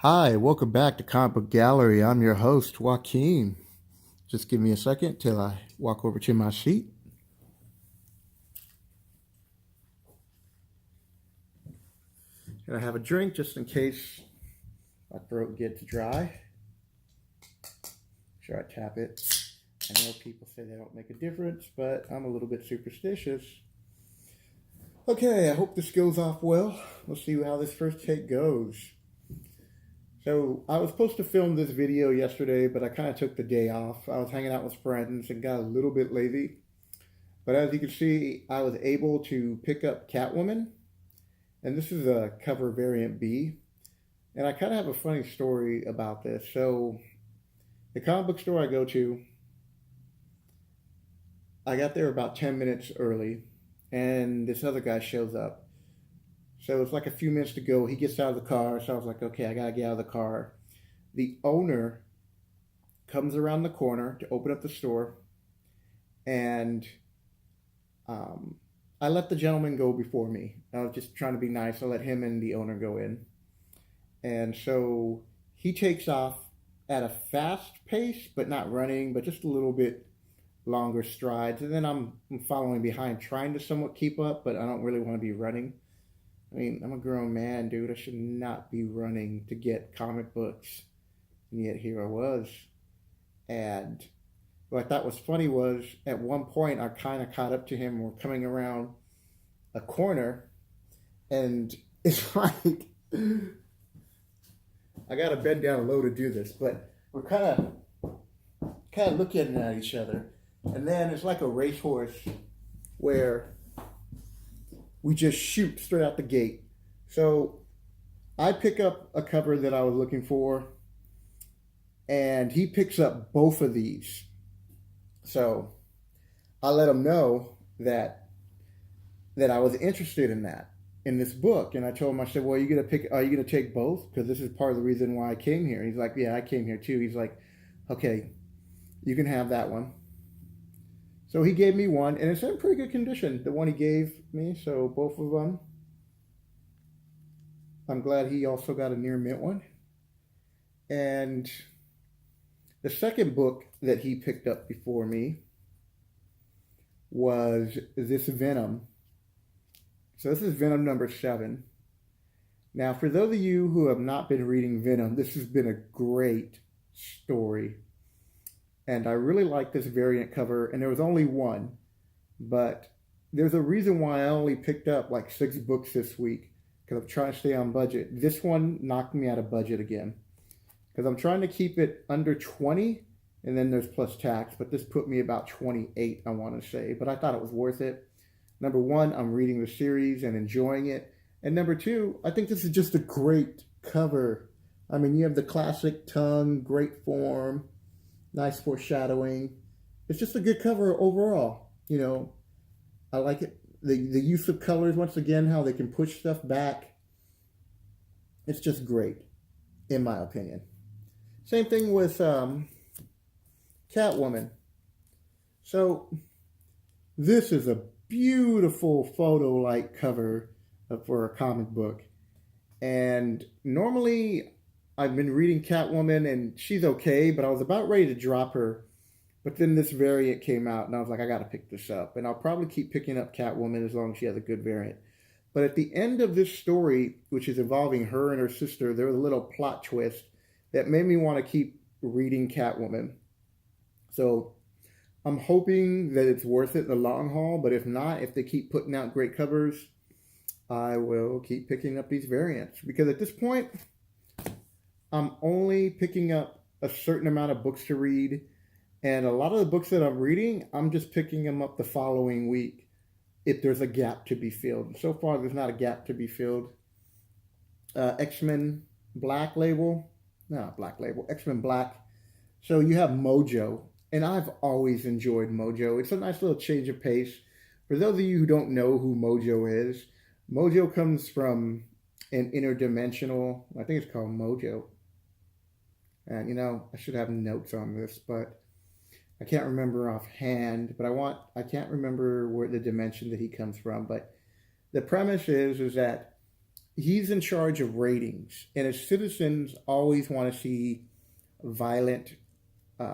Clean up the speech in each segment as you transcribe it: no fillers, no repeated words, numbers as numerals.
Hi, welcome back to Comic Book Gallery. I'm your host, Joaquin. Just give me a second till I walk over to my seat. And I have a drink just in case my throat gets dry. Sure, I tap it. I know people say they don't make a difference, but I'm a little bit superstitious. Okay, I hope this goes off well. We'll see how this first take goes. So I was supposed to film this video yesterday, but I kind of took the day off. I was hanging out with friends and got a little bit lazy. But as you can see, I was able to pick up Catwoman. And this is a cover variant B. And I kind of have a funny story about this. So the comic book store I go to, I got there about 10 minutes early. And this other guy shows up. So it's like a few minutes to go. He gets out of the car. So I was like, okay, I got to get out of the car. The owner comes around the corner to open up the store. And I let the gentleman go before me. I was just trying to be nice. I let him and the owner go in. And so he takes off at a fast pace, but not running, but just a little bit longer strides. And then I'm following behind, trying to somewhat keep up, but I don't really want to be running. I mean, I'm a grown man, dude. I should not be running to get comic books. And yet here I was. And what I thought was funny was at one point I kind of caught up to him. We're coming around a corner, and it's like I got to bend down low to do this, but we're kind of looking at each other, and then it's like a racehorse where we just shoot straight out the gate. So I pick up a cover that I was looking for, and he picks up both of these. So I let him know that I was interested in this book. And I told him, I said, well, are you gonna take both? Because this is part of the reason why I came here. He's like, yeah, I came here too. He's like, okay, you can have that one. So he gave me one, and it's in pretty good condition, the one he gave me. So both of them. I'm glad he also got a near mint one. And the second book that he picked up before me was this Venom. So this is Venom number 7. Now, for those of you who have not been reading Venom, this has been a great story. And I really like this variant cover, and there was only one. But there's a reason why I only picked up like 6 books this week, because I'm trying to stay on budget. This one knocked me out of budget again, because I'm trying to keep it under 20, and then there's plus tax, but this put me about 28, I want to say. But I thought it was worth it. Number one, I'm reading the series and enjoying it. And number two, I think this is just a great cover. I mean, you have the classic tongue, great form, nice foreshadowing. It's just a good cover overall. You know, I like it. The use of colors, once again, how they can push stuff back. It's just great, in my opinion. Same thing with Catwoman. So this is a beautiful photo-like cover for a comic book. And normally I've been reading Catwoman and she's okay, but I was about ready to drop her. But then this variant came out and I was like, I got to pick this up. And I'll probably keep picking up Catwoman as long as she has a good variant. But at the end of this story, which is involving her and her sister, there was a little plot twist that made me want to keep reading Catwoman. So I'm hoping that it's worth it in the long haul, but if not, if they keep putting out great covers, I will keep picking up these variants. Because at this point, I'm only picking up a certain amount of books to read, and a lot of the books that I'm reading, I'm just picking them up the following week if there's a gap to be filled. So far, there's not a gap to be filled. X-Men Black Label. No, Black Label. X-Men Black. So you have Mojo. And I've always enjoyed Mojo. It's a nice little change of pace. For those of you who don't know who Mojo is, Mojo comes from an interdimensional, I think it's called Mojo. And, you know, I should have notes on this, but I can't remember offhand. But I can't remember where the dimension that he comes from. But the premise is that he's in charge of ratings, and his citizens always want to see violent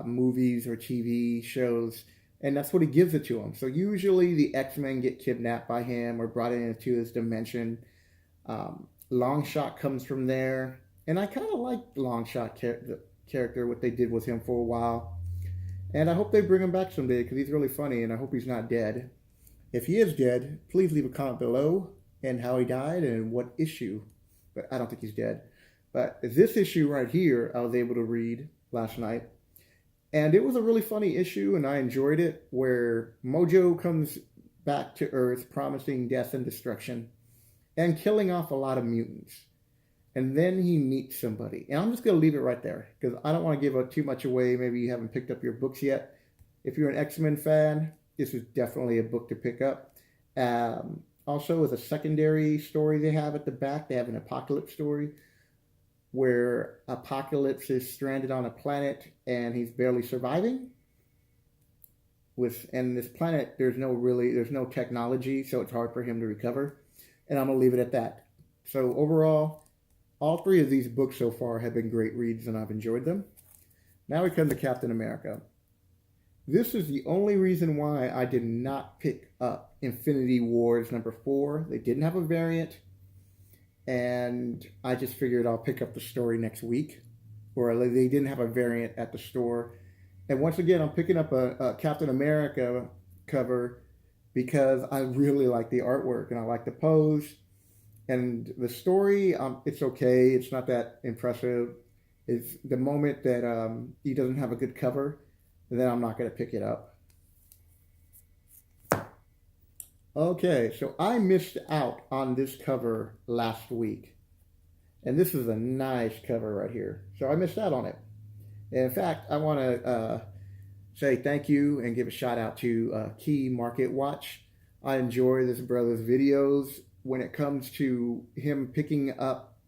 movies or TV shows, and that's what he gives it to them. So usually the X-Men get kidnapped by him or brought into his dimension. Longshot comes from there, and I kind of like Longshot the character, what they did with him for a while, and I hope they bring him back someday because he's really funny, and I hope he's not dead. If he is dead, please leave a comment below and how he died and what issue, but I don't think he's dead. But this issue right here, I was able to read last night, and it was a really funny issue, and I enjoyed it, where Mojo comes back to Earth promising death and destruction and killing off a lot of mutants. And then he meets somebody. And I'm just going to leave it right there because I don't want to give too much away. Maybe you haven't picked up your books yet. If you're an X-Men fan, this is definitely a book to pick up. Also, as a secondary story they have at the back, they have an Apocalypse story where Apocalypse is stranded on a planet and he's barely surviving. And this planet, there's no technology, so it's hard for him to recover. And I'm going to leave it at that. So overall, all three of these books so far have been great reads and I've enjoyed them. Now we come to Captain America. This is the only reason why I did not pick up Infinity Wars #4. They didn't have a variant. And I just figured I'll pick up the story next week. Or they didn't have a variant at the store. And once again, I'm picking up a Captain America cover because I really like the artwork and I like the pose. And the story, it's okay. It's not that impressive. It's the moment that he doesn't have a good cover, then I'm not going to pick it up. Okay, so I missed out on this cover last week. And this is a nice cover right here. So I missed out on it. In fact, I want to say thank you and give a shout out to Key Market Watch. I enjoy this brother's videos when it comes to him picking up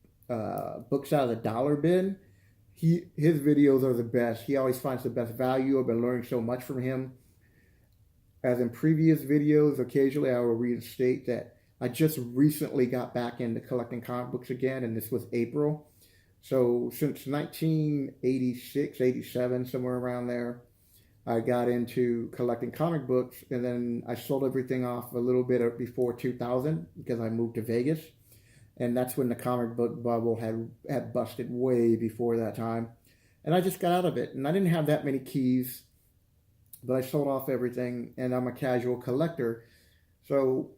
books out of the dollar bin. His videos are the best. He always finds the best value. I've been learning so much from him. As in previous videos, occasionally I will reinstate that I just recently got back into collecting comic books again, and this was April. So since 1986, 87, somewhere around there, I got into collecting comic books, and then I sold everything off a little bit before 2000 because I moved to Vegas. And that's when the comic book bubble had busted way before that time. And I just got out of it. And I didn't have that many keys, but I sold off everything, and I'm a casual collector. So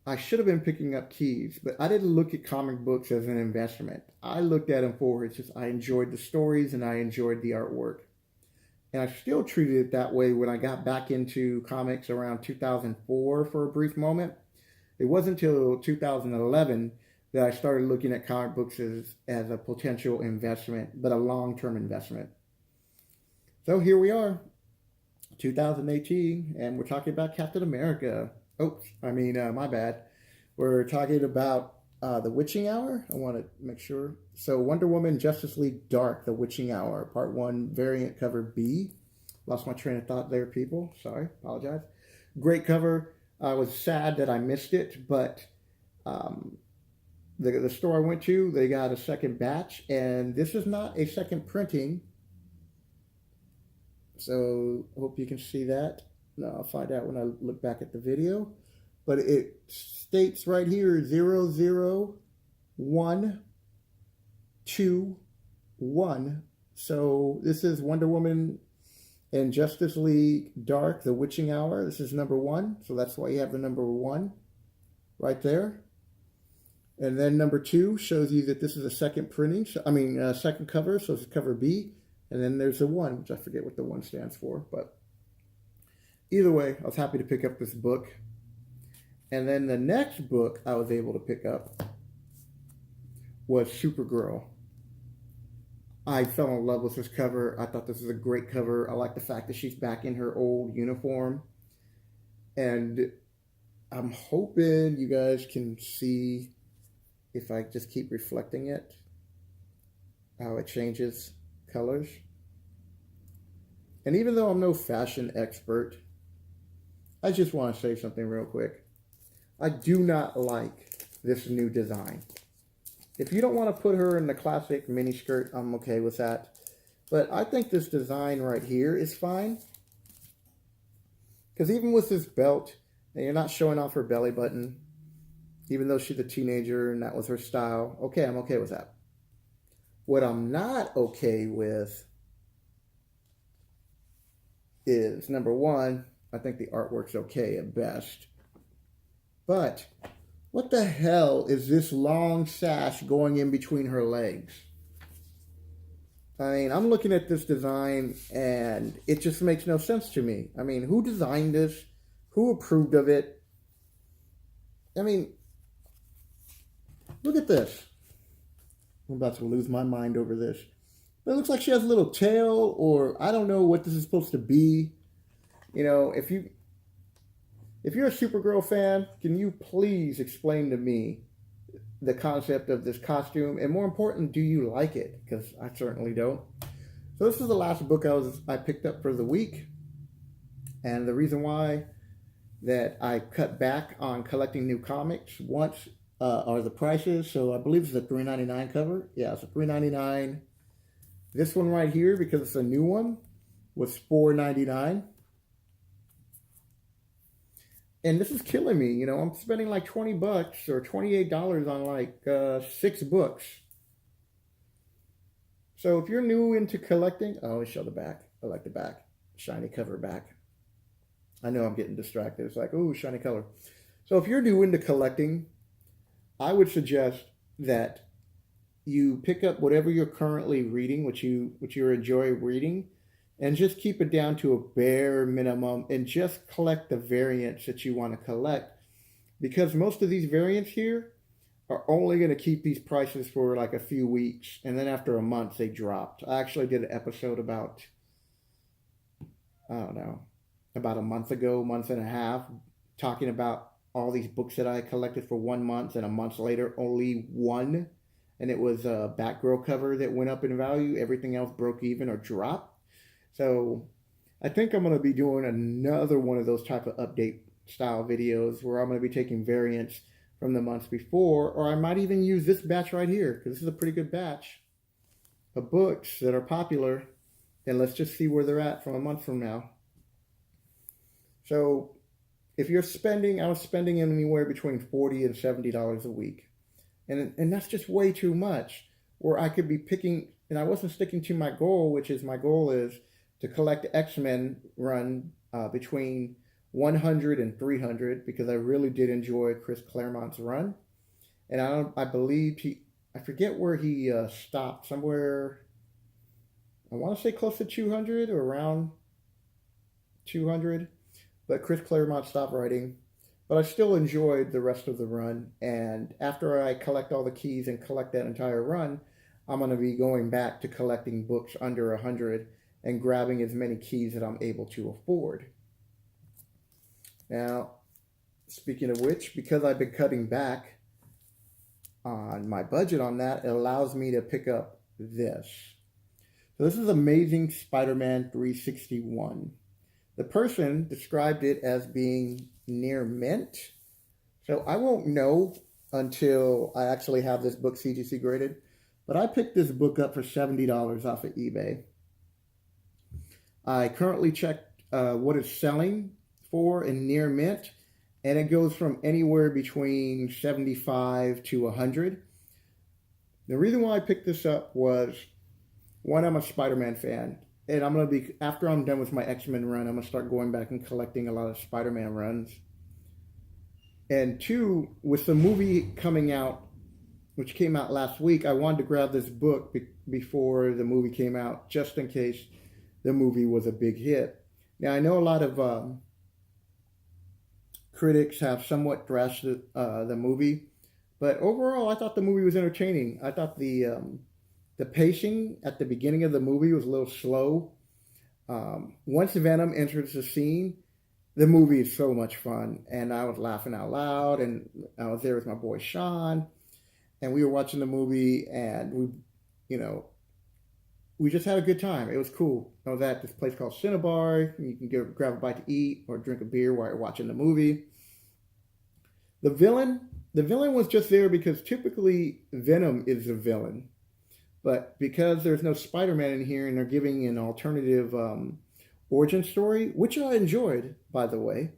I should have been picking up keys, but I didn't look at comic books as an investment. I looked at them for it's just I enjoyed the stories and I enjoyed the artwork. And I still treated it that way when I got back into comics around 2004 for a brief moment. It wasn't until 2011 that I started looking at comic books as a potential investment, but a long-term investment. So here we are, 2018, and we're talking about Captain America. My bad. We're talking about The Witching Hour. I want to make sure. So Wonder Woman, Justice League Dark, The Witching Hour, Part 1, variant cover B. Lost my train of thought there, people. Sorry, apologize. Great cover. I was sad that I missed it, but the store I went to, they got a second batch, and this is not a second printing. So I hope you can see that. No, I'll find out when I look back at the video. But it states right here 00121. So this is Wonder Woman and Justice League Dark, The Witching Hour. This is #1. So that's why you have the #1 right there. And then #2 shows you that this is a second printing. Second cover. So it's cover B. And then there's the 1, which I forget what the 1 stands for. But either way, I was happy to pick up this book. And then the next book I was able to pick up was Supergirl. I fell in love with this cover. I thought this was a great cover. I like the fact that she's back in her old uniform. And I'm hoping you guys can see, if I just keep reflecting it, how it changes colors. And even though I'm no fashion expert, I just want to say something real quick. I do not like this new design. If you don't want to put her in the classic miniskirt, I'm okay with that. But I think this design right here is fine. Because even with this belt, and you're not showing off her belly button, even though she's a teenager and that was her style. Okay, I'm okay with that. What I'm not okay with is, number one, I think the artwork's okay at best. But what the hell is this long sash going in between her legs? I mean, I'm looking at this design and it just makes no sense to me. I mean, who designed this? Who approved of it? I mean, look at this. I'm about to lose my mind over this. But it looks like she has a little tail, or I don't know what this is supposed to be. You know, if you're a Supergirl fan, can you please explain to me the concept of this costume? And more important, do you like it? Because I certainly don't. So this is the last book I picked up for the week. And the reason why that I cut back on collecting new comics are the prices. So I believe it's a $3.99 cover. Yeah, it's a $3.99. This one right here, because it's a new one, was $4.99. And this is killing me. You know, I'm spending like $20 or $28 on like 6 books. So if you're new into collecting, oh, show the back. I like the back. Shiny cover back. I know I'm getting distracted. It's like, ooh, shiny color. So if you're new into collecting, I would suggest that you pick up whatever you're currently reading, which you enjoy reading, and just keep it down to a bare minimum and just collect the variants that you want to collect. Because most of these variants here are only going to keep these prices for like a few weeks, and then after a month they dropped. I actually did an episode about, I don't know, about a month ago, month and a half, talking about all these books that I collected for 1 month, and a month later only one, and it was a Batgirl cover that went up in value. Everything else broke even or dropped. So I think I'm going to be doing another one of those type of update style videos where I'm going to be taking variants from the months before, or I might even use this batch right here, because this is a pretty good batch of books that are popular, and let's just see where they're at from a month from now. So if you're spending, I was spending anywhere between $40 and $70 a week, and that's just way too much, where I could be picking, and I wasn't sticking to my goal, which is my goal is to collect X-Men run between 100 and 300, because I really did enjoy Chris Claremont's run. And I believe I forget where he stopped, somewhere, I want to say close to 200 or around 200, but Chris Claremont stopped writing. But I still enjoyed the rest of the run, and after I collect all the keys and collect that entire run, I'm going to be going back to collecting books under 100 and grabbing as many keys that I'm able to afford. Now, speaking of which, because I've been cutting back on my budget on that, it allows me to pick up this. So this is Amazing Spider-Man 361. The person described it as being near mint. So I won't know until I actually have this book CGC graded. But I picked this book up for $70 off of eBay. I currently checked what it's selling for in near mint, and it goes from anywhere between 75 to 100. The reason why I picked this up was, one, I'm a Spider-Man fan, and I'm going to be, after I'm done with my X-Men run, I'm going to start going back and collecting a lot of Spider-Man runs. And two, with the movie coming out, which came out last week, I wanted to grab this book before the movie came out, just in case the movie was a big hit. Now, I know a lot of critics have somewhat thrashed the movie, but overall, I thought the movie was entertaining. I thought the pacing at the beginning of the movie was a little slow. Once Venom enters the scene, the movie is so much fun, and I was laughing out loud, and I was there with my boy Sean, and we were watching the movie, and we just had a good time. It was cool. I was at this place called Cinnabar. You can grab a bite to eat or drink a beer while you're watching the movie. The villain, The villain was just there because typically Venom is the villain. But because there's no Spider-Man in here and they're giving an alternative origin story, which I enjoyed, by the way,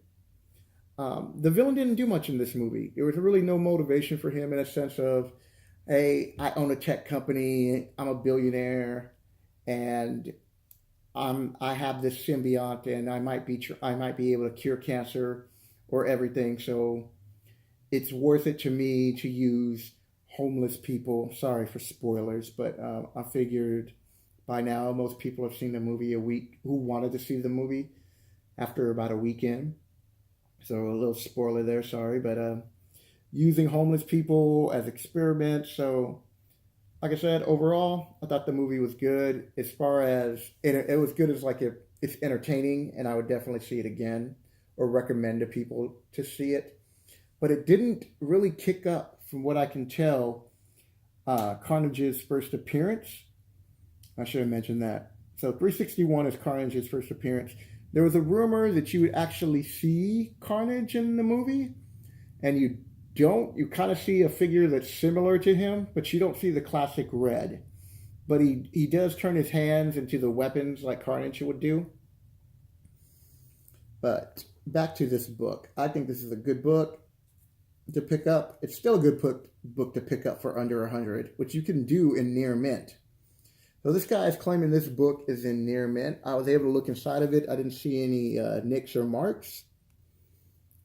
the villain didn't do much in this movie. There was really no motivation for him in a sense of, hey, I own a tech company, I'm a billionaire, and I have this symbiont, and I might be able to cure cancer or everything. So it's worth it to me to use homeless people. Sorry for spoilers, but I figured by now most people have seen the movie a week who wanted to see the movie after about a weekend. So a little spoiler there, sorry, but using homeless people as experiments. So like I said, overall, I thought the movie was good. As far as it was good as like it's entertaining, and I would definitely see it again or recommend to people to see it. But it didn't really kick up, from what I can tell, Carnage's first appearance. I should have mentioned that. So 361 is Carnage's first appearance. There was a rumor that you would actually see Carnage in the movie, and you don't. You kind of see a figure that's similar to him, but you don't see the classic red. But he does turn his hands into the weapons like Carnage would do. But back to this book. I think this is a good book to pick up. It's still a good book to pick up for under 100, which you can do in near mint. So this guy is claiming this book is in near mint. I was able to look inside of it. I didn't see any nicks or marks.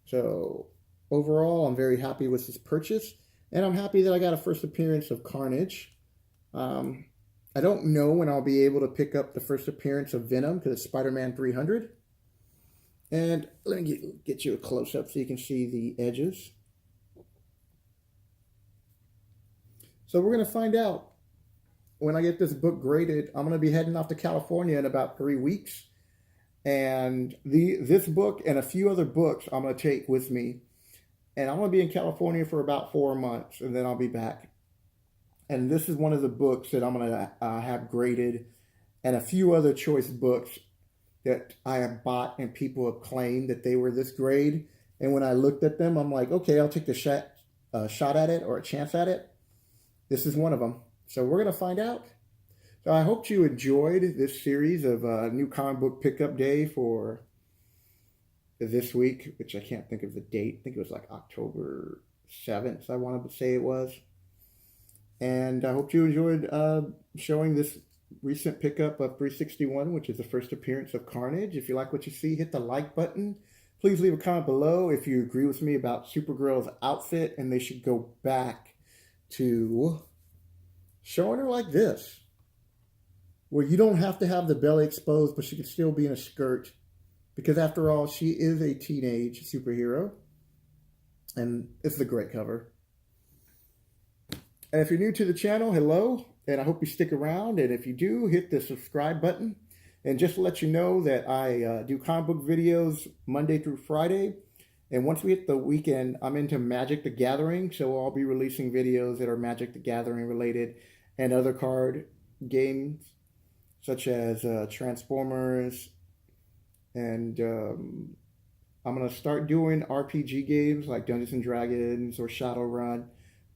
So overall, I'm very happy with this purchase. And I'm happy that I got a first appearance of Carnage. I don't know when I'll be able to pick up the first appearance of Venom, because it's Spider-Man 300. And let me get you a close-up so you can see the edges. So we're going to find out when I get this book graded. I'm going to be heading off to California in about 3 weeks. And this book and a few other books I'm going to take with me. And I'm going to be in California for about 4 months, and then I'll be back. And this is one of the books that I'm going to have graded, and a few other choice books that I have bought and people have claimed that they were this grade. And when I looked at them, I'm like, okay, I'll take the shot at it, or a chance at it. This is one of them. So we're going to find out. So I hope you enjoyed this series of new comic book pickup day for this week, which I can't think of the date. I think it was like October 7th, I wanted to say it was. And I hope you enjoyed showing this recent pickup of 361, which is the first appearance of Carnage. If you like what you see, hit the like button. Please leave a comment below if you agree with me about Supergirl's outfit and they should go back to showing her like this, where you don't have to have the belly exposed, but she can still be in a skirt, because after all, she is a teenage superhero. And it's a great cover. And if you're new to the channel, hello, and I hope you stick around. And if you do, hit the subscribe button. And just to let you know that I do comic book videos Monday through Friday. And once we hit the weekend, I'm into Magic the Gathering. So I'll be releasing videos that are Magic the Gathering related and other card games, such as Transformers. And I'm going to start doing RPG games like Dungeons and Dragons or Shadowrun.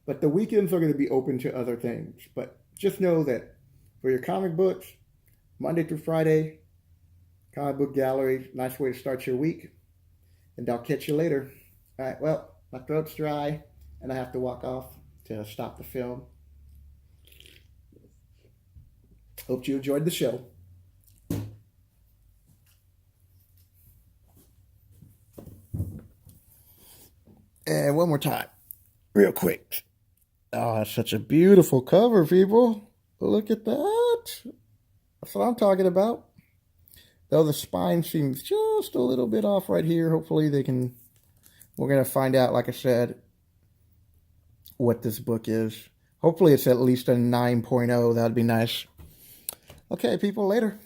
But the weekends are going to be open to other things. But just know that for your comic books, Monday through Friday, comic book gallery, nice way to start your week. And I'll catch you later. All right, well, my throat's dry, and I have to walk off to stop the film. Hope you enjoyed the show. And one more time, real quick. Oh, that's such a beautiful cover, people. Look at that. That's what I'm talking about. Though the spine seems just a little bit off right here. Hopefully they can... We're going to find out, like I said, what this book is. Hopefully it's at least a 9.0. That would be nice. Okay, people, later.